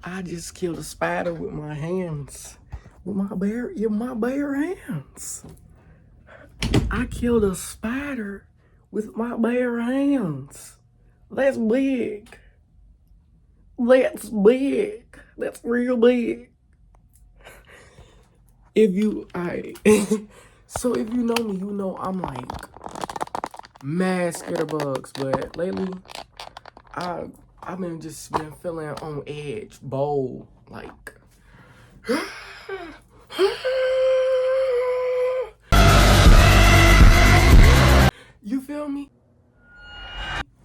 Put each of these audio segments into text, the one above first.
I just killed a spider with my hands. With my bare hands. I killed a spider with my bare hands. That's big. That's big. That's real big. If you, so if you know me, you know I'm like mad scared of bugs. But lately, I've been feeling on edge, bold, like. You feel me?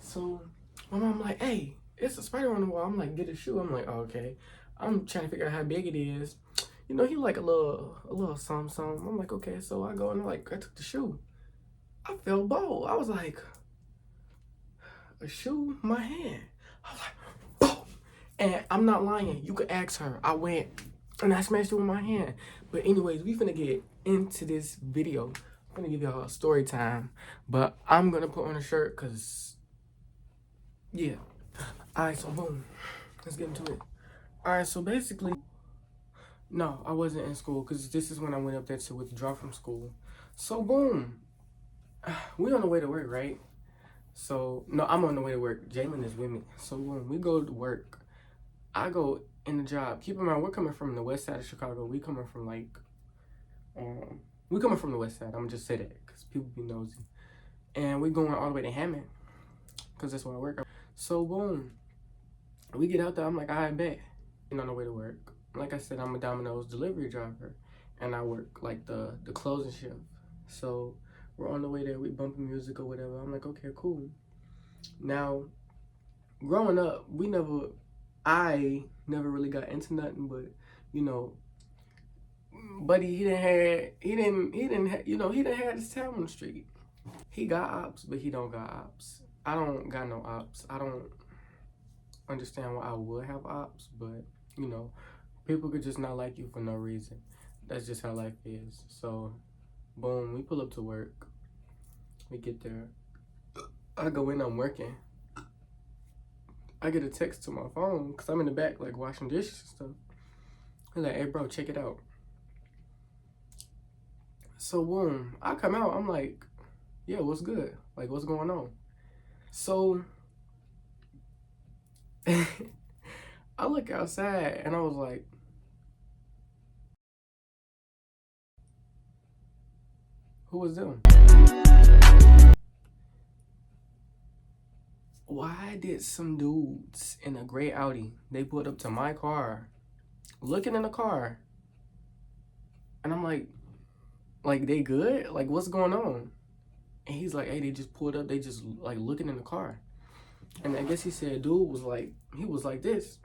So my mom like, hey, it's a spider on the wall. I'm like, get a shoe. I'm like, oh, okay. I'm trying to figure out how big it is. You know, he like a little something. I'm like, okay. So I go and I took the shoe. I felt bold. I was like, a shoe, my hand. I was like, boom. And I'm not lying. You could ask her. I went and I smashed it with my hand. But anyways, we finna get into this video. I'm gonna give y'all a story time. But I'm gonna put on a shirt because, yeah. Alright, so boom. Let's get into it. Alright, so basically, no, I wasn't in school because this is when I went up there to withdraw from school. So boom. We on the way to work, right? So, no, I'm on the way to work. Jalen is with me. So boom, we go to work. I go in the job. Keep in mind, we're coming from the west side of Chicago. We coming from we coming from the west side. I'm gonna just say that because people be nosy. And we going all the way to Hammond because that's where I work. So boom, we get out there. I'm like, I bet. And on the way to work, like I said, I'm a Domino's delivery driver, and I work like the closing shift. So we're on the way there. We bumping music or whatever. I'm like, okay, cool. Now, growing up, I never really got into nothing, but you know, buddy, he didn't have his time on the street. He got ops, but he don't got ops. I don't got no ops. I don't understand why I would have ops, but you know, people could just not like you for no reason. That's just how life is. So, boom, we pull up to work. We get there. I go in, I'm working. I get a text to my phone because I'm in the back, like, washing dishes and stuff. He's like, hey, bro, check it out. So, boom, I come out. I'm like, yeah, what's good? Like, what's going on? So, I look outside, and I was like, who was them? Why did some dudes in a gray Audi, they pulled up to my car, looking in the car, and I'm like, they good? Like, what's going on? And he's like, hey, they just pulled up, they just like looking in the car. And I guess he said dude was like, he was like this,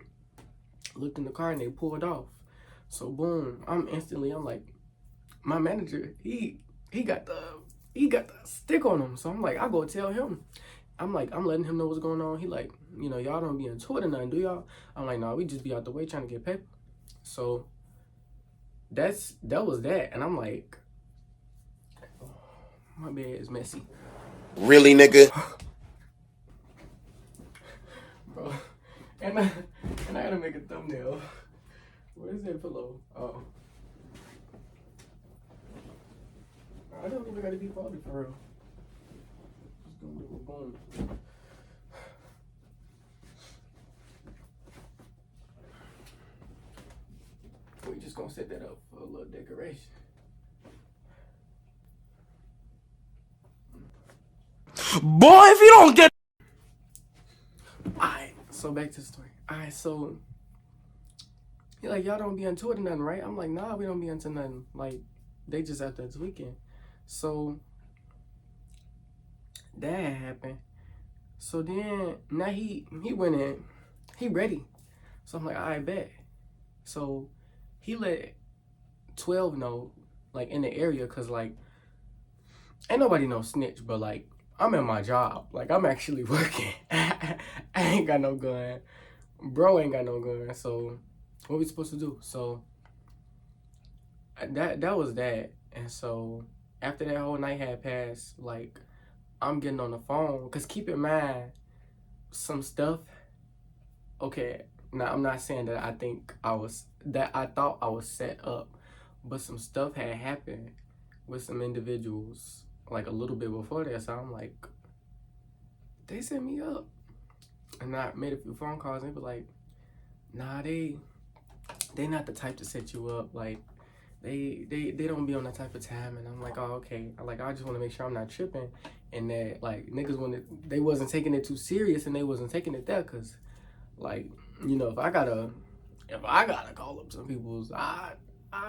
looked in the car and they pulled off. So boom, I'm like, my manager, he got the stick on him. So I'm like, I go tell him. I'm like, I'm letting him know what's going on. He like, you know, y'all don't be into it or nothing, do y'all? I'm like, nah, we just be out the way trying to get paper. So that was that. And I'm like, oh, my bed is messy. Really, nigga? Bro. And I gotta make a thumbnail. Where's that pillow? Oh. I don't even gotta be folded for real. Just gonna do a boom. We just gonna set that up for a little decoration. Boy, if you don't get... Alright, so back to the story. Alright, so he like, y'all don't be into it or nothing, right? I'm like, nah, we don't be into nothing. Like, they just out there this weekend. So that happened. So then now he went in, he ready. So I'm like, I bet. So he let 12 know, like, in the area, cause like ain't nobody no snitch, but like I'm in my job. Like, I'm actually working. I ain't got no gun. Bro ain't got no gun. So what we supposed to do? So that was that. And so after that whole night had passed, like, I'm getting on the phone. Cause keep in mind, some stuff, okay, Now, I'm not saying that I thought I was set up, but some stuff had happened with some individuals like a little bit before that. So I'm like, they set me up. And I made a few phone calls and they were like, nah, they not the type to set you up. Like, they don't be on that type of time. And I'm like, oh, okay. I just want to make sure I'm not tripping and that like niggas they wasn't taking it too serious and they wasn't taking it there, cause like, you know, if I gotta call up some people's, I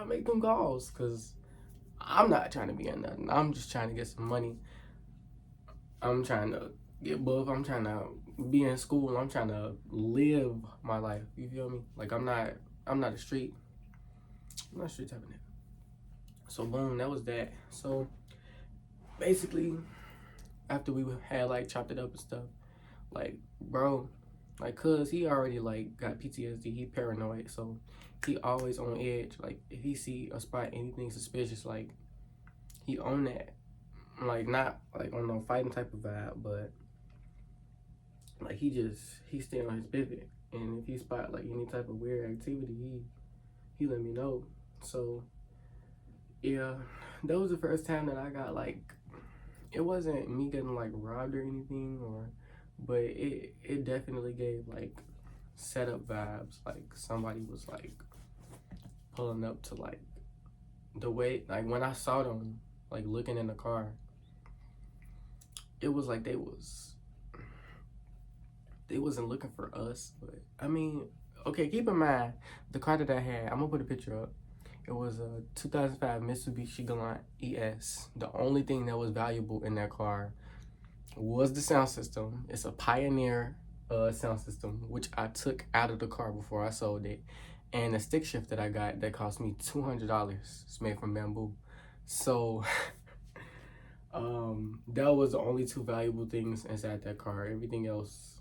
make them calls, cause I'm not trying to be in nothing. I'm just trying to get some money. I'm trying to get buff. I'm trying to be in school. I'm trying to live my life. You feel me? Like I'm not a street. I'm not a street type of nigga. So boom, that was that. So basically, after we had like chopped it up and stuff, like bro, like cuz he already like got PTSD. He paranoid, so he always on edge. Like if he see a spot, anything suspicious, like he on that. Like not like on no fighting type of vibe, but like he stay on his pivot. And if he spot like any type of weird activity, he let me know. So yeah, that was the first time that I got like, it wasn't me getting like robbed or anything, or but it definitely gave like setup vibes. Like somebody was like pulling up to like the way, like when I saw them like looking in the car, it was like they wasn't looking for us. But I mean, okay, keep in mind the car that I had, I'm gonna put a picture up. It was a 2005 Mitsubishi Galant ES. The only thing that was valuable in that car was the sound system. It's a Pioneer sound system, which I took out of the car before I sold it. And the stick shift that I got that cost me $200. It's made from bamboo. So that was the only two valuable things inside that car. Everything else,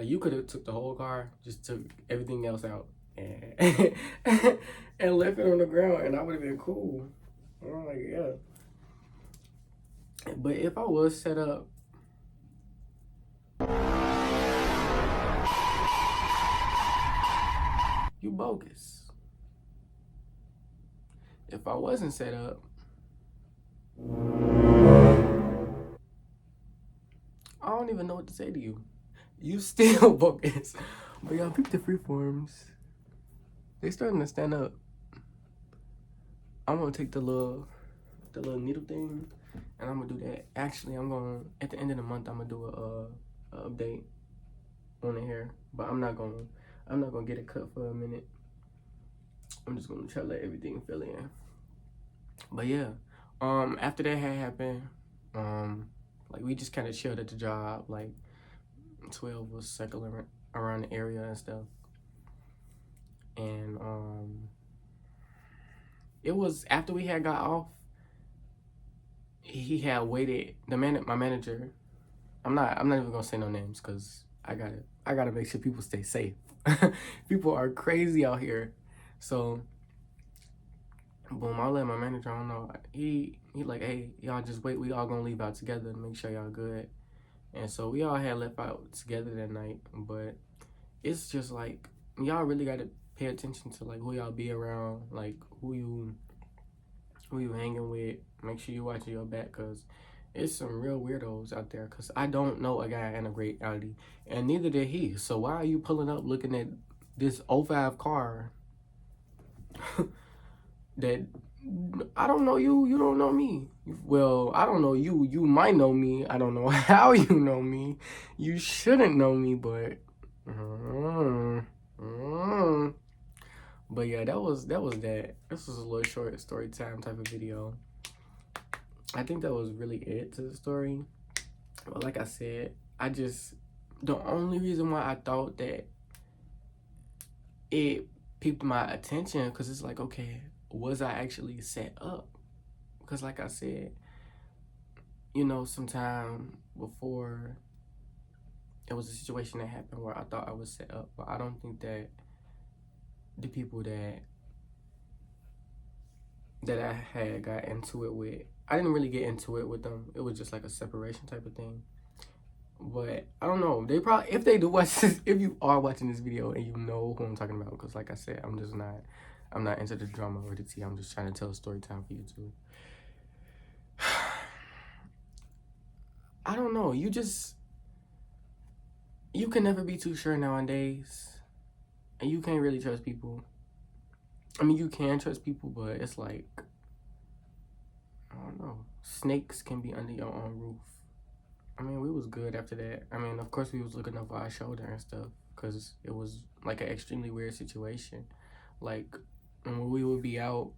you could have took the whole car, just took everything else out and and left it on the ground, and I would have been cool. I'm like, yeah. But if I was set up, you bogus. If I wasn't set up, I don't even know what to say to you. You still bogus. But y'all peep the freeforms. They starting to stand up. I'm gonna take the little needle thing, and I'm gonna do that. Actually, I'm gonna at the end of the month I'm gonna do a update on the hair, but I'm not gonna get it cut for a minute. I'm just gonna try to let everything fill in. But yeah, after that had happened, like we just kind of chilled at the job. Like 12 was circling around the area and stuff, and it was after we had got off. He had waited. My manager. I'm not even gonna say no names because I gotta make sure people stay safe. People are crazy out here, so boom, I let my manager, I don't know, he like, hey, y'all just wait, we all gonna leave out together to make sure y'all good. And so we all had left out together that night, but it's just like, y'all really gotta pay attention to like who y'all be around, like who you hanging with. Make sure you watching your back, cause it's some real weirdos out there. Cause I don't know a guy in a great Audi, and neither did he. So why are you pulling up looking at this '05 car that I don't know you, you don't know me. Well, I don't know you, you might know me. I don't know how you know me. You shouldn't know me, but but yeah, that was that. This was a little short story time type of video. I think that was really it to the story. But like I said, the only reason why I thought that it piqued my attention, because it's like, okay, was I actually set up? Because like I said, you know, sometime before, it was a situation that happened where I thought I was set up, but I don't think that the people that I had got into it with, I didn't really get into it with them. It was just like a separation type of thing. But I don't know. They probably, if they do watch this, if you are watching this video and you know who I'm talking about, because like I said, I'm not into the drama or the tea. I'm just trying to tell a story time for you too. I don't know. You can never be too sure nowadays, and you can't really trust people. I mean, you can trust people, but it's like, I don't know. Snakes can be under your own roof. I mean, we was good after that. I mean, of course, we was looking over our shoulder and stuff, because it was like an extremely weird situation. Like, when we would be out,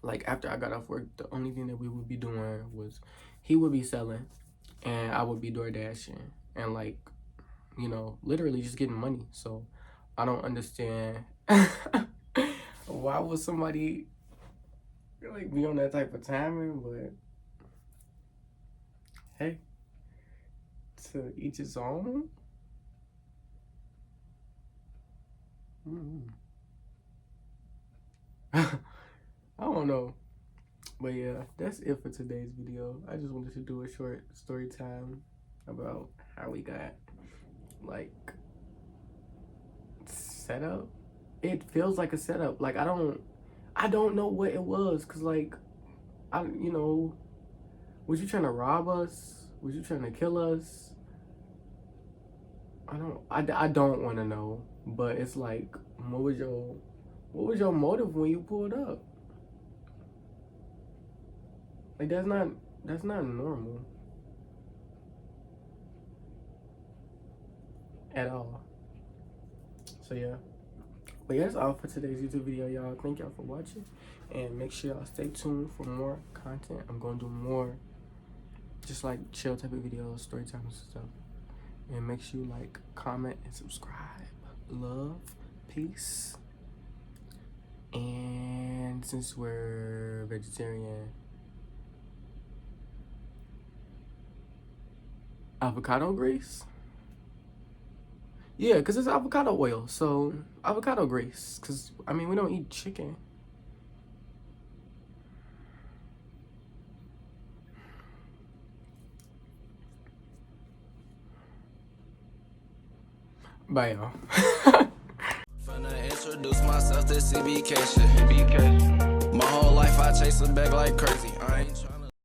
like after I got off work, the only thing that we would be doing was he would be selling and I would be door dashing and like, you know, literally just getting money. So I don't understand why would somebody like be on that type of timing, but hey, to each his own. I don't know. But yeah, that's it for today's video. I just wanted to do a short story time about how we got like set up. It feels like a setup. Like I don't know what it was, cause like you know, was you trying to rob us? Was you trying to kill us? I don't want to know, but it's like, what was your motive when you pulled up? Like that's not normal at all. So yeah. But yeah, that's all for today's YouTube video, y'all. Thank y'all for watching, and make sure y'all stay tuned for more content. I'm gonna do more just like chill type of videos, story times and stuff. And make sure you like, comment, and subscribe. Love, peace. And since we're vegetarian, avocado grease? Yeah, because it's avocado oil. So, avocado grease. Because, I mean, we don't eat chicken. Bye, y'all. Finna introduce myself to CBK shit. My whole life I chase a bag like crazy. I ain't